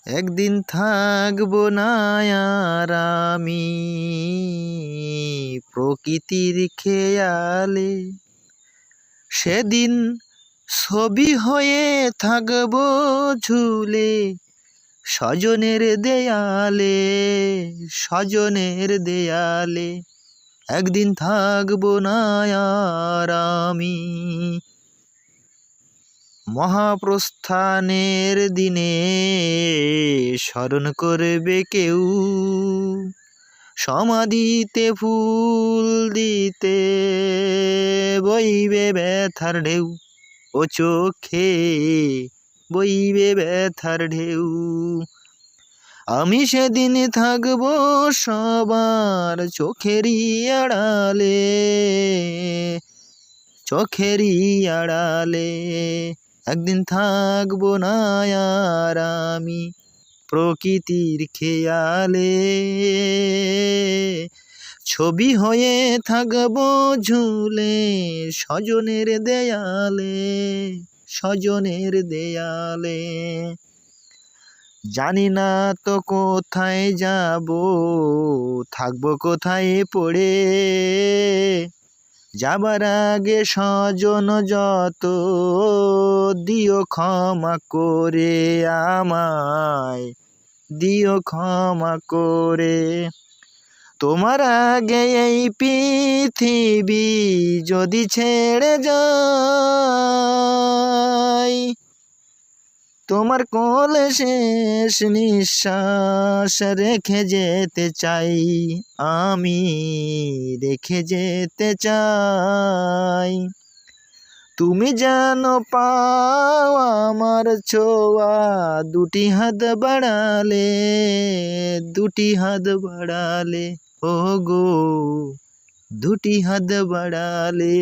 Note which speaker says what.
Speaker 1: একদিন থাকবো না আর আমি প্রকৃতির খেয়ালে, সেদিন ছবি হয়ে থাকবো ঝুলে স্বজনের দেয়ালে, স্বজনের দেয়ালে। একদিন থাকবো না আর আমি। মহাপ্রস্থানের দিনে স্মরণ করবে কেউ, সমাধিতে ফুল দিতে বইবে ব্যথার ঢেউ, ও চোখে বইবে ব্যথার ঢেউ। আমি সেদিন থাকবো সবার চোখেরই আড়ালে, চোখেরই আড়ালে। একদিন থাকবো না আর আমি প্রকৃতির খেয়ালে, ছবি হয়ে থাকবো ঝুলে স্বজনের দেয়ালে, স্বজনের দেয়ালে। জানি না তো কোথায় যাব, থাকবো কোথায় পড়ে, যাবার আগে স্বজন যত দিও ক্ষমা করে আমায়, দিও ক্ষমা করে। তোমার আগে এই পৃথিবী যদি ছেড়ে যায়, তোমার কোলে শেষ নিঃশ্বাস রেখে যেতে চাই, আমি রেখে যেতে চাই। তুমি যেন পাও আমার ছোঁয়া, দুটি হাত বাড়ালে, দুটি হাত বাড়ালে, ও গো দুটি হাত বাড়ালে।